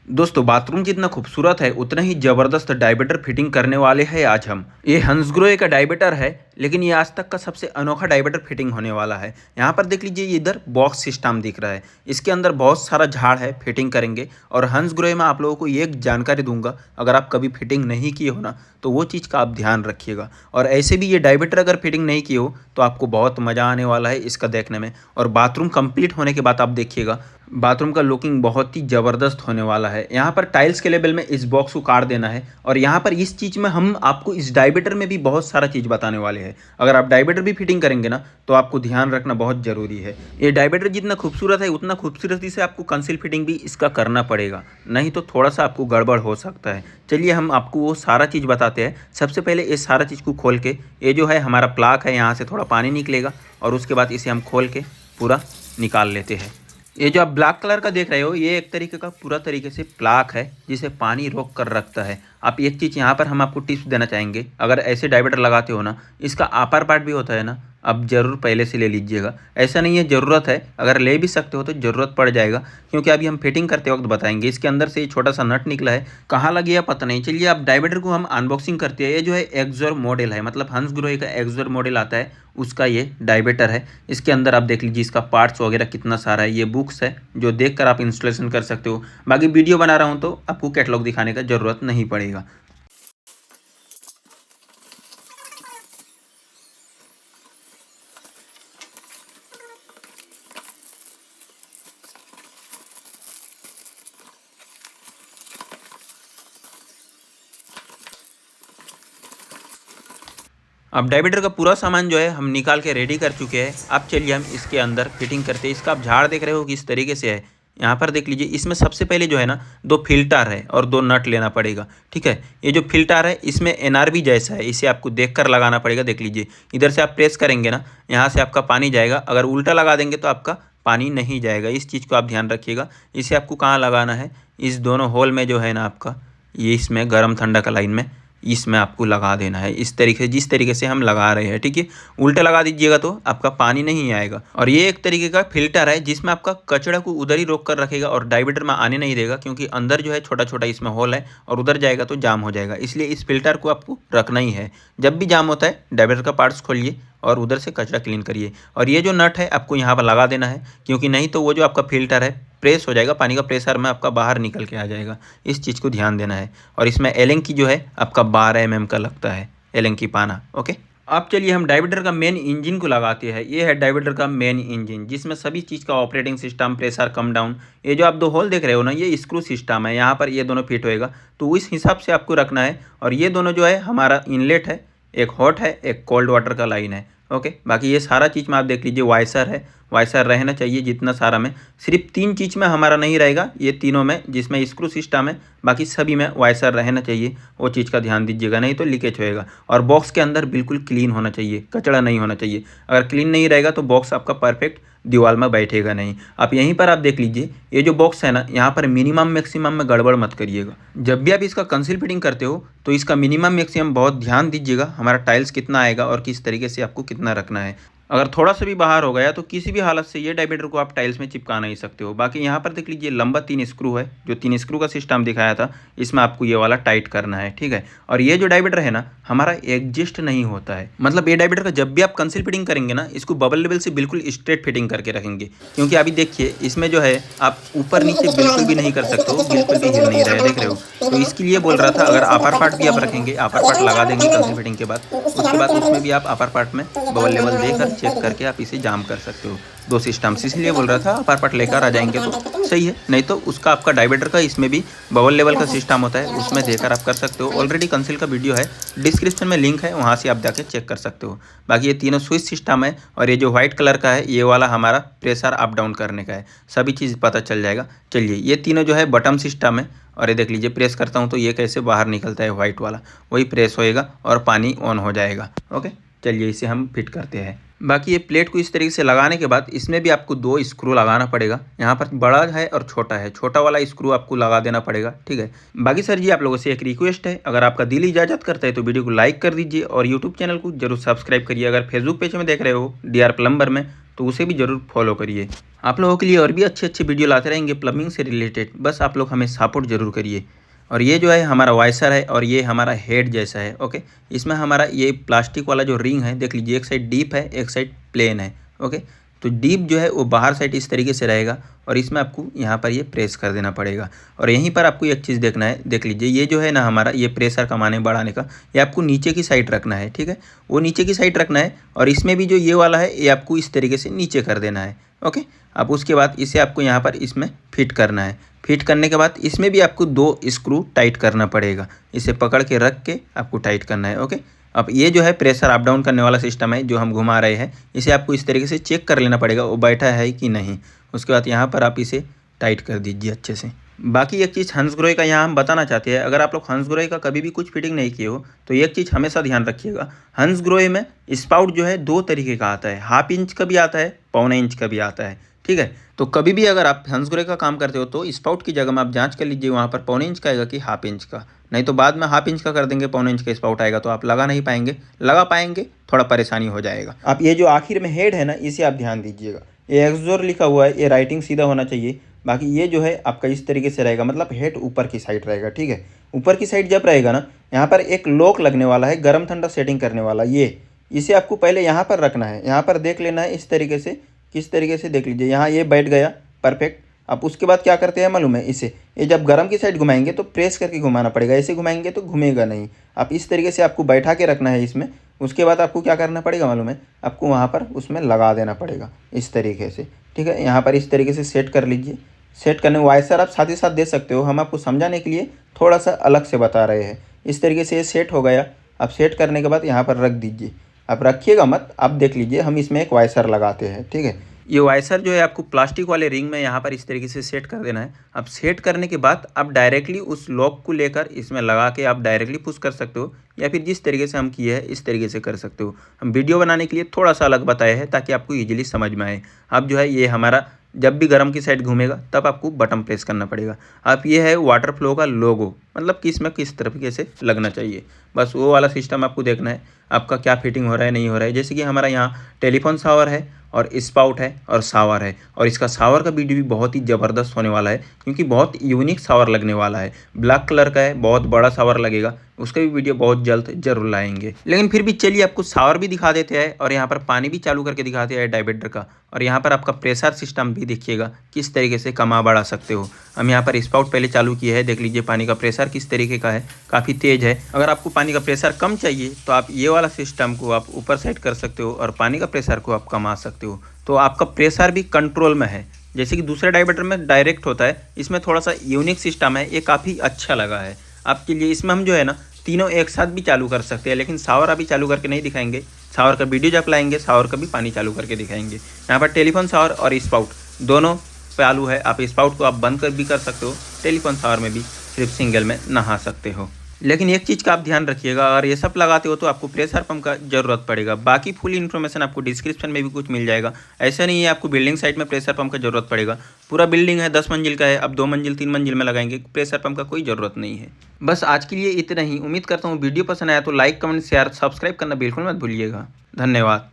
दोस्तों बाथरूम जितना खूबसूरत है उतना ही ज़बरदस्त डायबेटर फिटिंग करने वाले हैं आज हम। ये हंसग्रोहे का डायबेटर है, लेकिन ये आज तक का सबसे अनोखा डायबेटर फिटिंग होने वाला है। यहाँ पर देख लीजिए, ये इधर बॉक्स सिस्टम दिख रहा है। इसके अंदर बहुत सारा झाड़ है, फिटिंग करेंगे। और हंसग्रोहे में आप लोगों को एक जानकारी दूंगा, अगर आप कभी फिटिंग नहीं किए हो ना, तो वो चीज़ का आप ध्यान रखिएगा। और ऐसे भी ये डायबेटर अगर फिटिंग नहीं किए हो तो आपको बहुत मज़ा आने वाला है इसका देखने में। और बाथरूम कंप्लीट होने के बाद आप देखिएगा, बाथरूम का लुकिंग बहुत ही ज़बरदस्त होने वाला है। यहाँ पर टाइल्स के लेवल में इस बॉक्स को काट देना है। और यहाँ पर इस चीज़ में हम आपको इस डायबेटर में भी बहुत सारा चीज़ बताने वाले हैं। अगर आप डायबेटर भी फिटिंग करेंगे ना, तो आपको ध्यान रखना बहुत ज़रूरी है। ये डायबेटर जितना खूबसूरत है उतना खूबसूरती से आपको कंसील फिटिंग भी इसका करना पड़ेगा, नहीं तो थोड़ा सा आपको गड़बड़ हो सकता है। चलिए हम आपको वो सारा चीज़ बताते हैं। सबसे पहले ये सारा चीज़ को खोल के, ये जो है हमारा प्लाग है, यहाँ से थोड़ा पानी निकलेगा और उसके बाद इसे हम खोल के पूरा निकाल लेते हैं। ये जो आप ब्लैक कलर का देख रहे हो, ये एक तरीके का पूरा तरीके से प्लाक है जिसे पानी रोक कर रखता है। आप एक चीज़ यहाँ पर हम आपको टिप्स देना चाहेंगे, अगर ऐसे डायबेटर लगाते हो ना, इसका अपर पार्ट भी होता है ना, आप ज़रूर पहले से ले लीजिएगा। ऐसा नहीं है, ज़रूरत है, अगर ले भी सकते हो तो ज़रूरत पड़ जाएगा, क्योंकि अभी हम फिटिंग करते वक्त बताएंगे। इसके अंदर से छोटा सा नट निकला है, कहाँ लग गया पता नहीं। चलिए आप डायबेटर को हम अनबॉक्सिंग करते हैं। ये जो है एक्सोर मॉडल है, मतलब हंसग्रोहे का एक्सोर मॉडल आता है, उसका ये डायबेटर है। इसके अंदर आप देख लीजिए इसका पार्ट्स वगैरह कितना सारा है। ये बुक्स है जो देखकर आप इंस्टॉलेशन कर सकते हो। बाकी वीडियो बना रहा हूँ तो आपको कैटलॉग दिखाने का ज़रूरत नहीं पड़ेगा। अब डायबेटर का पूरा सामान जो है हम निकाल के रेडी कर चुके हैं। अब चलिए हम इसके अंदर फिटिंग करते हैं। इसका आप झाड़ देख रहे हो किस तरीके से है। यहाँ पर देख लीजिए, इसमें सबसे पहले जो है ना, दो फिल्टर है और दो नट लेना पड़ेगा। ठीक है, ये जो फिल्टर है इसमें एनआरबी जैसा है, इसे आपको देख कर लगाना पड़ेगा। देख लीजिए, इधर से आप प्रेस करेंगे ना, यहाँ से आपका पानी जाएगा। अगर उल्टा लगा देंगे तो आपका पानी नहीं जाएगा। इस चीज़ को आप ध्यान रखिएगा। इसे आपको कहाँ लगाना है, इस दोनों होल में जो है ना आपका, ये इसमें गर्म ठंडा का लाइन में, इसमें आपको लगा देना है इस तरीके, जिस तरीके से हम लगा रहे हैं। ठीक है, उल्टा लगा दीजिएगा तो आपका पानी नहीं आएगा। और ये एक तरीके का फिल्टर है जिसमें आपका कचरा को उधर ही रोक कर रखेगा और डायबेटर में आने नहीं देगा, क्योंकि अंदर जो है छोटा छोटा इसमें होल है और उधर जाएगा तो जाम हो जाएगा। इसलिए इस फिल्टर को आपको रखना ही है। जब भी जाम होता है डायबेटर का पार्ट्स खोलिए और उधर से कचरा क्लीन करिए। और ये जो नट है आपको यहाँ पर लगा देना है, क्योंकि नहीं तो वो जो आपका फिल्टर है प्रेस हो जाएगा, पानी का प्रेशर में आपका बाहर निकल के आ जाएगा। इस चीज़ को ध्यान देना है। और इसमें एलेंग की जो है आपका 12 mm का लगता है, एलेंग की पाना। ओके, अब चलिए हम डायबेटर का मेन इंजन को लगाते हैं। ये है डायबेटर का मेन इंजन, जिसमें सभी चीज़ का operating system, pressure, come down. ये जो आप दो होल देख रहे हो ना, ये स्क्रू सिस्टम है, यहाँ पर ये दोनों फिट होएगा, तो इस हिसाब से आपको रखना है। और ये दोनों जो है हमारा इनलेट है, एक हॉट है, एक कोल्ड वाटर का लाइन है। ओके, बाकी ये सारा चीज़ में आप देख लीजिए, वाइसर है, वाइसर रहना चाहिए जितना सारा में। सिर्फ 3 चीज़ में हमारा नहीं रहेगा, ये तीनों में, जिसमें स्क्रू सिस्टम है, बाकी सभी में वाइसर रहना चाहिए। वो चीज़ का ध्यान दीजिएगा, नहीं तो लीकेज होएगा। और बॉक्स के अंदर बिल्कुल क्लीन होना चाहिए, कचड़ा नहीं होना चाहिए। अगर क्लीन नहीं रहेगा तो बॉक्स आपका परफेक्ट दीवार में बैठेगा नहीं। आप यहीं पर आप देख लीजिए, ये जो बॉक्स है ना, यहाँ पर मिनिमम मैक्सिमम में गड़बड़ मत करिएगा। जब भी आप इसका कंसील फिटिंग करते हो तो इसका मिनिमम मैक्सिमम बहुत ध्यान दीजिएगा, हमारा टाइल्स कितना आएगा और किस तरीके से आपको कितना रखना है। अगर थोड़ा सा भी बाहर हो गया तो किसी भी हालत से ये डायबेटर को आप टाइल्स में चिपका नहीं सकते हो। बाकी यहाँ पर देख लीजिए, लंबा 3 स्क्रू है, जो 3 स्क्रू का सिस्टम दिखाया था, इसमें आपको ये वाला टाइट करना है। ठीक है, और ये जो डायबेटर है ना हमारा एडजस्ट नहीं होता है, मतलब ये डायबेटर का जब भी आप कंसील फिटिंग करेंगे ना, इसको बबल लेवल से बिल्कुल स्ट्रेट फिटिंग करके रखेंगे। क्योंकि अभी देखिए, इसमें जो है आप ऊपर नीचे बिल्कुल भी नहीं कर सकते हो, बिल्कुल भी हिल नहीं रहा है, देख रहे हो। तो इसके लिए बोल रहा था, अगर अपर पार्ट भी आप रखेंगे, अपर पार्ट लगा देंगे कंसील फिटिंग के बाद, उसके बाद उसमें भी आप अपर पार्ट में बबल लेवल देकर चेक करके आप इसे जाम कर सकते हो। 2 सिस्टम्स, इसलिए बोल रहा था अपर पार्ट लेकर आ जाएंगे तो सही है, नहीं तो उसका आपका डायबेटर का इसमें भी बबल लेवल का सिस्टम होता है, उसमें देकर आप कर सकते हो। ऑलरेडी कंसील का वीडियो है, डिस्क्रिप्शन में लिंक है, वहाँ से आप जाके चेक कर सकते हो। बाकी ये तीनों स्विच सिस्टम है, और ये जो व्हाइट कलर का है, ये वाला हमारा प्रेशर अप डाउन करने का है। सभी चीज़ पता चल जाएगा। चलिए, ये तीनों जो है बटन सिस्टम है, और ये देख लीजिए, प्रेस करता हूँ तो ये कैसे बाहर निकलता है, व्हाइट वाला वही प्रेस होएगा और पानी ऑन हो जाएगा। ओके, चलिए इसे हम फिट करते हैं। बाकी ये प्लेट को इस तरीके से लगाने के बाद इसमें भी आपको 2 स्क्रू लगाना पड़ेगा। यहाँ पर बड़ा है और छोटा है, छोटा वाला स्क्रू आपको लगा देना पड़ेगा, ठीक है। बाकी सर जी आप लोगों से एक रिक्वेस्ट है, अगर आपका दिल इजाज़त करता है तो वीडियो को लाइक कर दीजिए और यूट्यूब चैनल को जरूर सब्सक्राइब करिए। अगर फेसबुक पेज में देख रहे हो DR प्लम्बर में तो उसे भी जरूर फॉलो करिए। आप लोगों के लिए और भी अच्छे वीडियो लाते रहेंगे प्लम्बिंग से रिलेटेड, बस आप लोग हमें सपोर्ट जरूर करिए। और ये जो है हमारा वाइसर है और ये हमारा हेड जैसा है, ओके। इसमें हमारा ये प्लास्टिक वाला जो रिंग है देख लीजिए, एक साइड डीप है एक साइड प्लेन है, ओके। तो डीप जो है वो बाहर साइड इस तरीके से रहेगा और इसमें आपको यहाँ पर ये प्रेस कर देना पड़ेगा। और यहीं पर आपको एक चीज़ देखना है, देख लीजिए ये जो है ना हमारा ये प्रेशर कमाने बढ़ाने का, ये आपको नीचे की साइड रखना है, ठीक है। वो नीचे की साइड रखना है और इसमें भी जो ये वाला है ये आपको इस तरीके से नीचे कर देना है, ओके। अब उसके बाद इसे आपको यहाँ पर इसमें फिट करना है। फिट करने के बाद इसमें भी आपको 2 स्क्रू टाइट करना पड़ेगा, इसे पकड़ के रख के आपको टाइट करना है, ओके। अब ये जो है प्रेशर अप डाउन करने वाला सिस्टम है जो हम घुमा रहे हैं, इसे आपको इस तरीके से चेक कर लेना पड़ेगा वो बैठा है कि नहीं। उसके बाद यहाँ पर आप इसे टाइट कर दीजिए अच्छे से। बाकी एक चीज़ हंसग्रोय का यहाँ हम बताना चाहते हैं, अगर आप लोग हंसग्रोय का कभी भी कुछ फिटिंग नहीं किए हो तो एक चीज़ हमेशा ध्यान रखिएगा, हंसग्रोय में स्पाउट जो है 2 तरीके का आता है, ½ इंच का भी आता है, पौने इंच का भी आता है, ठीक है। तो कभी भी अगर आप हंसग्रोय का काम करते हो तो स्पाउट की जगह में आप जांच कर लीजिए वहाँ पर पौने इंच का आएगा कि ½ इंच का, नहीं तो बाद में ½ इंच का कर देंगे, पौने इंच का स्पाउट आएगा तो आप लगा नहीं पाएंगे, लगा पाएंगे थोड़ा परेशानी हो जाएगा। आप ये जो आखिर में हेड है ना इसे आप ध्यान दीजिएगा, ये एक्सोर लिखा हुआ है, ये राइटिंग सीधा होना चाहिए। बाकी ये जो है आपका इस तरीके से रहेगा, मतलब हेड ऊपर की साइड रहेगा, ठीक है। ऊपर की साइड जब रहेगा ना यहाँ पर एक लॉक लगने वाला है गर्म ठंडा सेटिंग करने वाला, ये इसे आपको पहले यहाँ पर रखना है, यहाँ पर देख लेना है इस तरीके से, किस तरीके से देख लीजिए यहाँ ये बैठ गया परफेक्ट। अब उसके बाद क्या करते हैं मालूम है, इसे ये जब गर्म की साइड घुमाएंगे तो प्रेस करके घुमाना पड़ेगा, ऐसे घुमाएंगे तो घूमेगा नहीं। आप इस तरीके से आपको बैठा के रखना है इसमें। उसके बाद आपको क्या करना पड़ेगा मालूम है, आपको वहाँ पर उसमें लगा देना पड़ेगा इस तरीके से, ठीक है। यहाँ पर इस तरीके से सेट कर लीजिए। सेट करने वाइसर आप साथ ही साथ दे सकते हो, हम आपको समझाने के लिए थोड़ा सा अलग से बता रहे हैं। इस तरीके से ये सेट हो गया। अब सेट करने के बाद यहाँ पर रख दीजिए, आप रखिएगा मत, आप देख लीजिए हम इसमें एक वाइसर लगाते हैं, ठीक है। ये वाइसर जो है आपको प्लास्टिक वाले रिंग में यहाँ पर इस तरीके से सेट कर देना है। अब सेट करने के बाद आप डायरेक्टली उस लॉक को लेकर इसमें लगा के आप डायरेक्टली पुश कर सकते हो, या फिर जिस तरीके से हम किए हैं इस तरीके से कर सकते हो। हम वीडियो बनाने के लिए थोड़ा सा अलग बताया है ताकि आपको ईजिली समझ में आए। अब जो है ये हमारा जब भी गर्म की साइड घूमेगा तब आपको बटन प्रेस करना पड़ेगा। अब ये है वाटर फ्लो का लोगो, मतलब कि इसमें किस तरीके से लगना चाहिए, बस वो वाला सिस्टम आपको देखना है आपका क्या फिटिंग हो रहा है नहीं हो रहा है। जैसे कि हमारा यहाँ टेलीफोन शावर है और स्पाउट है और शावर है, और इसका शावर का वीडियो भी बहुत ही ज़बरदस्त होने वाला है क्योंकि बहुत यूनिक शावर लगने वाला है। ब्लैक कलर का है, बहुत बड़ा शावर लगेगा, उसका भी वीडियो बहुत जल्द जरूर लाएंगे। लेकिन फिर भी चलिए आपको शावर भी दिखा देते हैं और यहाँ पर पानी भी चालू करके दिखाते हैं डाइवर्टर का, और यहाँ पर आपका प्रेशर सिस्टम भी देखिएगा किस तरीके से कमा बढ़ा सकते हो। हम यहाँ पर स्पाउट पहले चालू किए हैं, देख लीजिए पानी का प्रेशर किस तरीके का है, काफ़ी तेज़ है। अगर आपको पानी का प्रेशर कम चाहिए तो आप ये वाला सिस्टम को आप ऊपर साइड कर सकते हो और पानी का प्रेशर को आप कमा सकते हो, तो आपका प्रेशर भी कंट्रोल में है। जैसे कि दूसरे डाइवर्टर में डायरेक्ट होता है, इसमें थोड़ा सा यूनिक सिस्टम है, ये काफ़ी अच्छा लगा है आपके लिए। इसमें हम जो है ना तीनों एक साथ भी चालू कर सकते हैं, लेकिन शावर अभी चालू करके नहीं दिखाएंगे, शावर का वीडियो जब लाएंगे शावर का भी पानी चालू करके दिखाएंगे। यहाँ पर टेलीफोन शावर और स्पाउट दोनों चालू है, आप स्पाउट को आप बंद कर भी कर सकते हो, टेलीफोन शावर में भी सिर्फ सिंगल में नहा सकते हो। लेकिन एक चीज़ का आप ध्यान रखिएगा, अगर ये सब लगाते हो तो आपको प्रेशर पंप का ज़रूरत पड़ेगा। बाकी फुल इन्फॉर्मेशन आपको डिस्क्रिप्शन में भी कुछ मिल जाएगा। ऐसा नहीं है आपको बिल्डिंग साइड में प्रेशर पंप का ज़रूरत पड़ेगा, पूरा बिल्डिंग है 10 मंजिल का है, अब 2 मंजिल 3 मंजिल में लगाएंगे, प्रेशर पंप का कोई ज़रूरत नहीं है। बस आज के लिए इतना ही। उम्मीद करता हूँ वीडियो पसंद आया तो लाइक कमेंट शेयर सब्सक्राइब करना बिल्कुल मत भूलिएगा। धन्यवाद।